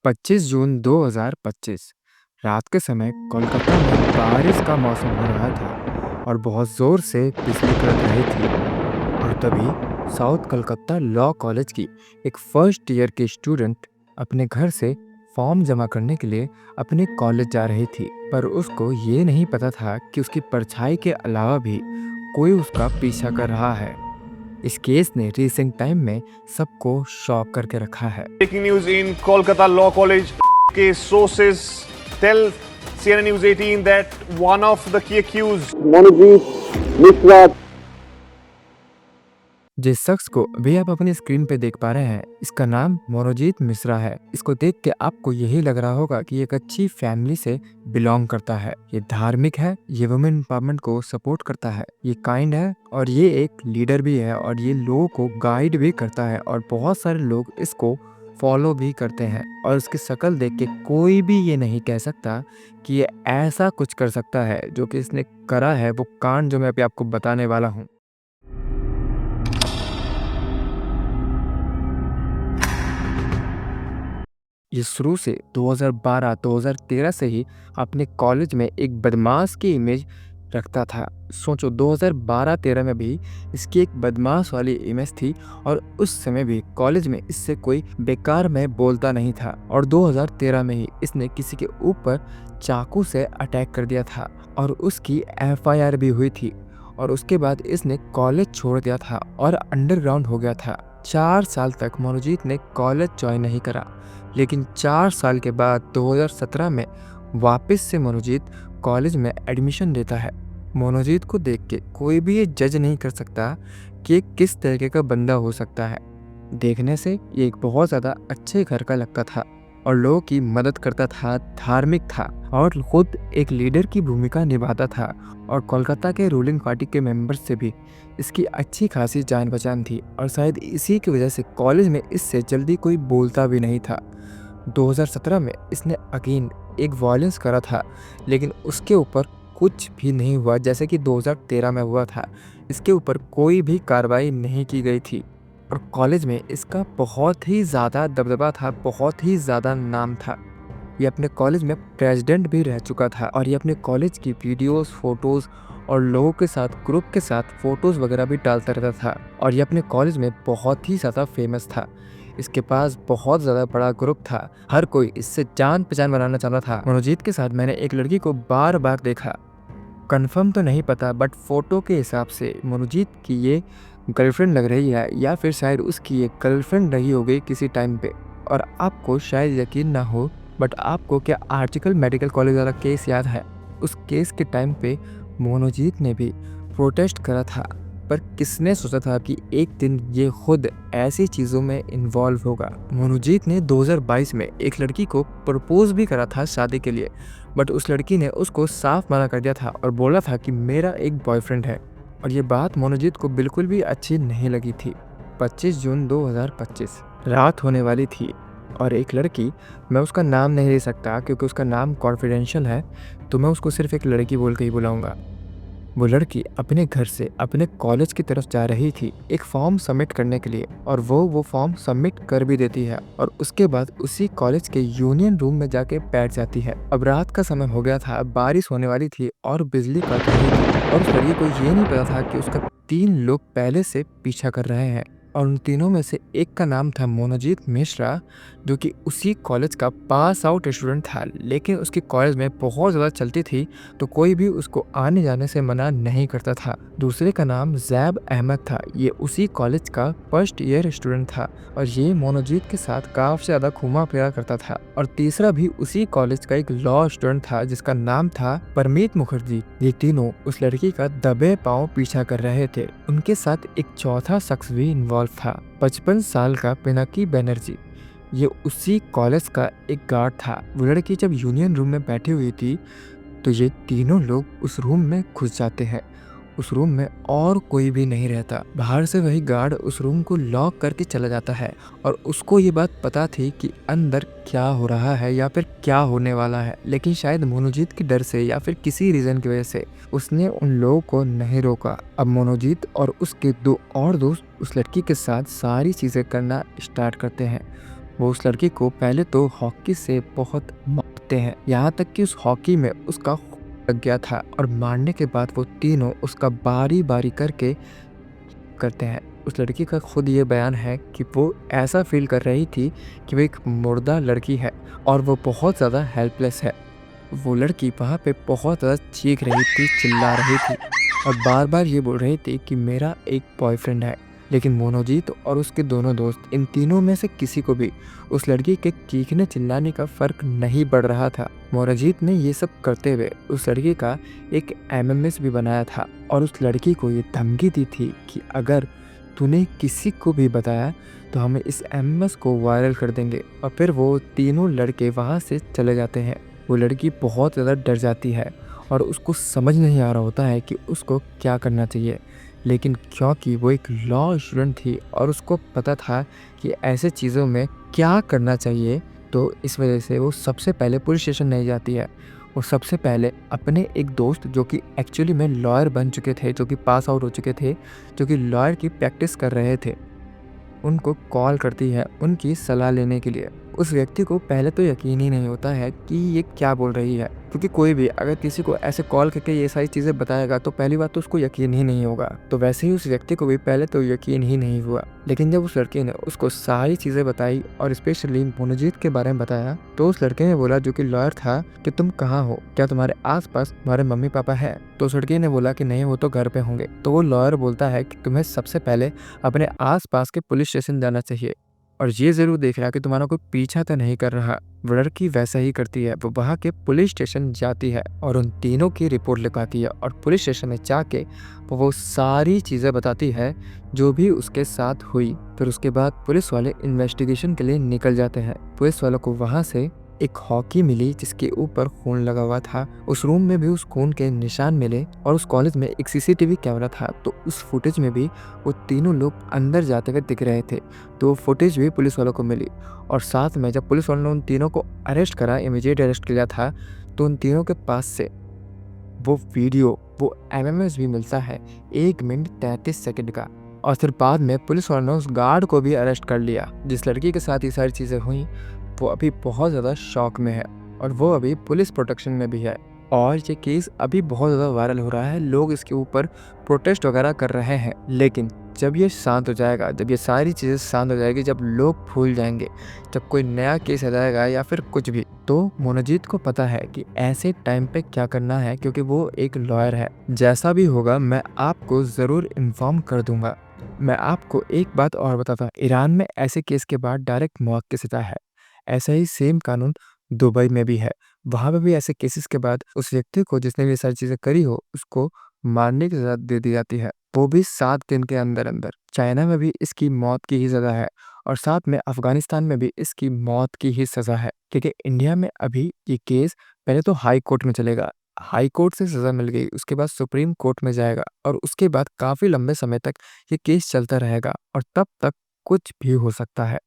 25 जून 2025 रात के समय कोलकाता में बारिश का मौसम हो रहा था और बहुत ज़ोर से बिजली कड़क रही थी। और तभी साउथ कलकत्ता लॉ कॉलेज की एक फर्स्ट ईयर की स्टूडेंट अपने घर से फॉर्म जमा करने के लिए अपने कॉलेज जा रही थी, पर उसको ये नहीं पता था कि उसकी परछाई के अलावा भी कोई उसका पीछा कर रहा है। इस केस ने रिसेंट टाइम में सबको शॉक करके रखा है। Breaking news in Kolkata Law College case sources tell CNN News 18 that one of the key accused, Manojit Mishra, जिस शख्स को अभी आप अपनी स्क्रीन पे देख पा रहे हैं, इसका नाम मनोजीत मिश्रा है। इसको देख के आपको यही लग रहा होगा कि एक अच्छी फैमिली से बिलोंग करता है, ये धार्मिक है, ये वुमेन एम्पावरमेंट को सपोर्ट करता है, ये काइंड है और ये एक लीडर भी है और ये लोगों को गाइड भी करता है और बहुत सारे लोग इसको फॉलो भी करते हैं। और उसकी शक्ल देख के कोई भी ये नहीं कह सकता कि ये ऐसा कुछ कर सकता है जो कि इसने करा है, वो कांड जो मैं अभी आपको बताने वाला हूँ। ये शुरू से 2012-2013 से ही अपने कॉलेज में एक बदमाश की इमेज रखता था। सोचो 2012-13 में भी इसकी एक बदमाश वाली इमेज थी और उस समय भी कॉलेज में इससे कोई बेकार में बोलता नहीं था। और 2013 में ही इसने किसी के ऊपर चाकू से अटैक कर दिया था और उसकी एफआईआर भी हुई थी। और उसके बाद इसने कॉलेज छोड़ दिया था और अंडरग्राउंड हो गया था। 4 साल तक मनोजीत ने कॉलेज ज्वाइन नहीं करा, लेकिन 4 साल के बाद 2017 में वापस से मनोजीत कॉलेज में एडमिशन लेता है। मनोजीत को देख के कोई भी ये जज नहीं कर सकता कि ये किस तरीके का बंदा हो सकता है। देखने से ये एक बहुत ज़्यादा अच्छे घर का लगता था और लोगों की मदद करता था, धार्मिक था और खुद एक लीडर की भूमिका निभाता था। और कोलकाता के रूलिंग पार्टी के मेंबर्स से भी इसकी अच्छी खासी जान पहचान थी और शायद इसी की वजह से कॉलेज में इससे जल्दी कोई बोलता भी नहीं था। 2017 में इसने अगेन एक वायलेंस करा था, लेकिन उसके ऊपर कुछ भी नहीं हुआ जैसे कि 2013 में हुआ था। इसके ऊपर कोई भी कार्रवाई नहीं की गई थी और कॉलेज में इसका बहुत ही ज़्यादा दबदबा था, बहुत ही ज़्यादा नाम था। ये अपने कॉलेज में प्रेसिडेंट भी रह चुका था और ये अपने कॉलेज की वीडियोस, फोटोज़ और लोगों के साथ, ग्रुप के साथ फ़ोटोज़ वगैरह भी डालता रहता था और ये अपने कॉलेज में बहुत ही ज़्यादा फेमस था। इसके पास बहुत ज़्यादा बड़ा ग्रुप था, हर कोई इससे जान पहचान बनाना चाहता था। मनोजीत के साथ मैंने एक लड़की को बार बार देखा, कंफर्म तो नहीं पता, बट फोटो के हिसाब से मनोजीत की ये गर्लफ्रेंड लग रही है या फिर शायद उसकी ये गर्लफ्रेंड रही हो गई किसी टाइम पे। और आपको शायद यकीन ना हो, बट आपको क्या आर्टिकल मेडिकल कॉलेज वाला केस याद है? उस केस के टाइम पे मनोजीत ने भी प्रोटेस्ट करा था, पर किसने सोचा था कि एक दिन ये खुद ऐसी चीज़ों में इन्वॉल्व होगा। मनोजीत ने 2022 में एक लड़की को प्रपोज भी करा था शादी के लिए, बट उस लड़की ने उसको साफ मना कर दिया था और बोला था कि मेरा एक बॉयफ्रेंड है। और ये बात मनोजीत को बिल्कुल भी अच्छी नहीं लगी थी। 25 जून 2025 रात होने वाली थी और एक लड़की, मैं उसका नाम नहीं ले सकता क्योंकि उसका नाम कॉन्फिडेंशियल है, तो मैं उसको सिर्फ एक लड़की बोल के ही बुलाऊंगा। वो लड़की अपने घर से अपने कॉलेज की तरफ जा रही थी एक फॉर्म सबमिट करने के लिए और वो फॉर्म सबमिट कर भी देती है और उसके बाद उसी कॉलेज के यूनियन रूम में जाके बैठ जाती है। अब रात का समय हो गया था, बारिश होने वाली थी और बिजली कट रही थी और उस लड़की को ये नहीं पता था कि उसका 3 लोग पहले से पीछा कर रहे हैं और उन तीनों में से एक का नाम था मनोजीत मिश्रा, जो कि उसी कॉलेज का पास आउट स्टूडेंट था, लेकिन उसकी कॉलेज में बहुत ज़्यादा चलती थी तो कोई भी उसको आने जाने से मना नहीं करता था। दूसरे का नाम जैब अहमद था, ये उसी कॉलेज का फर्स्ट ईयर स्टूडेंट था और ये मनोजीत के साथ काफ़ी ज़्यादा घूमा फिरा करता था। और तीसरा भी उसी कॉलेज का एक लॉ स्टूडेंट था जिसका नाम था परमीत मुखर्जी। ये तीनों उस लड़की का दबे पांव पीछा कर रहे थे। उनके साथ एक चौथा शख्स भी इन्वॉल्व था, 55 साल का पिनाकी बनर्जी। ये उसी कॉलेज का एक गार्ड था। वो लड़की जब यूनियन रूम में बैठी हुई थी तो ये तीनों लोग उस रूम में घुस जाते हैं। उस रूम में और कोई भी नहीं रहता। बाहर से वही गार्ड उस रूम को लॉक करके चला जाता है और उसको ये बात पता थी कि अंदर क्या हो रहा है या फिर क्या होने वाला है, लेकिन शायद मनोजीत के डर से या फिर किसी रीज़न की वजह से उसने उन लोगों को नहीं रोका। अब मनोजीत और उसके 2 और दोस्त उस लड़की के साथ सारी चीज़ें करना स्टार्ट करते हैं। वो उस लड़की को पहले तो हॉकी से बहुत मारते हैं, यहाँ तक कि उस हॉकी में उसका खून लग गया था और मारने के बाद वो तीनों उसका बारी-बारी करके करते हैं। उस लड़की का खुद ये बयान है कि वो ऐसा फ़ील कर रही थी कि वो एक मुर्दा लड़की है और वो बहुत ज़्यादा हेल्पलेस है। वो लड़की वहाँ पे बहुत ज़्यादा चीख रही थी, चिल्ला रही थी और बार-बार ये बोल रही थी कि मेरा एक बॉयफ्रेंड है। लेकिन मोनोजीत और उसके दोनों दोस्त, इन तीनों में से किसी को भी उस लड़की के चीखने चिल्लाने का फ़र्क नहीं पड़ रहा था। मोनोजीत ने ये सब करते हुए उस लड़की का एक एमएमएस भी बनाया था और उस लड़की को ये धमकी दी थी कि अगर तूने किसी को भी बताया तो हम इस एमएमएस को वायरल कर देंगे। और फिर वो तीनों लड़के वहाँ से चले जाते हैं। वो लड़की बहुत ज़्यादा डर जाती है और उसको समझ नहीं आ रहा होता है कि उसको क्या करना चाहिए। लेकिन क्योंकि वो एक लॉ स्टूडेंट थी और उसको पता था कि ऐसे चीज़ों में क्या करना चाहिए, तो इस वजह से वो सबसे पहले पुलिस स्टेशन नहीं जाती है। वो सबसे पहले अपने एक दोस्त जो कि एक्चुअली में लॉयर बन चुके थे, जो कि पास आउट हो चुके थे, जो कि लॉयर की प्रैक्टिस कर रहे थे, उनको कॉल करती है उनकी सलाह लेने के लिए। उस व्यक्ति को पहले तो यकीन ही नहीं होता है कि ये क्या बोल रही है, क्योंकि कोई भी अगर किसी को ऐसे कॉल करके ये सारी चीज़ें बताएगा तो पहली बात तो उसको यकीन ही नहीं होगा। तो वैसे ही उस व्यक्ति को भी पहले तो यकीन ही नहीं हुआ। लेकिन जब उस लड़के ने उसको सारी चीज़ें बताई और स्पेशली मोनोजीत के बारे में बताया, तो उस लड़के ने बोला, जो कि लॉयर था, कि तुम कहाँ हो, क्या तुम्हारे आसपास तुम्हारे मम्मी पापा है? तो उस लड़के ने बोला कि नहीं, वो तो घर पे होंगे। तो वो लॉयर बोलता है कि तुम्हें सबसे पहले अपने आसपास के पुलिस स्टेशन जाना चाहिए और ये ज़रूर देख रहा कि तुम्हारा कोई पीछा तो नहीं कर रहा। वो लड़की वैसा ही करती है, वो वहाँ के पुलिस स्टेशन जाती है और उन तीनों की रिपोर्ट लिखवाती है और पुलिस स्टेशन में जाके वो सारी चीज़ें बताती है जो भी उसके साथ हुई। फिर उसके बाद पुलिस वाले इन्वेस्टिगेशन के लिए निकल जाते हैं। पुलिस वालों को वहाँ से एक हॉकी मिली जिसके ऊपर खून लगा हुआ था। उस रूम में भी उस खून के निशान मिले और उस कॉलेज में एक सीसीटीवी कैमरा था, तो उस फुटेज में भी वो तीनों लोग अंदर जाते हुए दिख रहे थे। तो वो फुटेज भी पुलिस वालों को मिली और साथ में जब पुलिस वालों ने उन तीनों को अरेस्ट करा, इमीडिएट अरेस्ट किया था, तो उन तीनों के पास से वो वीडियो, वो एमएमएस भी मिलता है 1 मिनट 33 सेकंड का। और फिर बाद में पुलिस वालों ने उस गार्ड को भी अरेस्ट कर लिया जिस लड़की के साथ ये सारी चीज़ें हुई। वो अभी बहुत ज़्यादा शॉक में है और वो अभी पुलिस प्रोटेक्शन में भी है और ये केस अभी बहुत ज़्यादा वायरल हो रहा है। लोग इसके ऊपर प्रोटेस्ट वगैरह कर रहे हैं। लेकिन जब ये शांत हो जाएगा, जब ये सारी चीज़ें शांत हो जाएगी, जब लोग भूल जाएंगे, जब कोई नया केस आ जाएगा या फिर कुछ भी, तो मोनोजीत को पता है कि ऐसे टाइम पे क्या करना है, क्योंकि वो एक लॉयर है। जैसा भी होगा मैं आपको ज़रूर इन्फॉर्म कर दूंगा। मैं आपको एक बात और बताता हूँ, ईरान में ऐसे केस के बाद डायरेक्ट मौत की सज़ा है। ऐसा ही सेम कानून दुबई में भी है। वहाँ पे भी ऐसे केसेस के बाद उस व्यक्ति को जिसने भी ये सारी चीज़ें करी हो, उसको मारने की सज़ा दे दी जाती है, वो भी 7 दिन के अंदर-अंदर। चाइना में भी इसकी मौत की ही सज़ा है और साथ में अफ़गानिस्तान में भी इसकी मौत की ही सज़ा है। क्योंकि इंडिया में अभी ये केस पहले तो हाई कोर्ट में चलेगा। हाई कोर्ट से सज़ा मिल गई, उसके बाद सुप्रीम कोर्ट में जाएगा और उसके बाद काफ़ी लंबे समय तक ये केस चलता रहेगा और तब तक कुछ भी हो सकता है।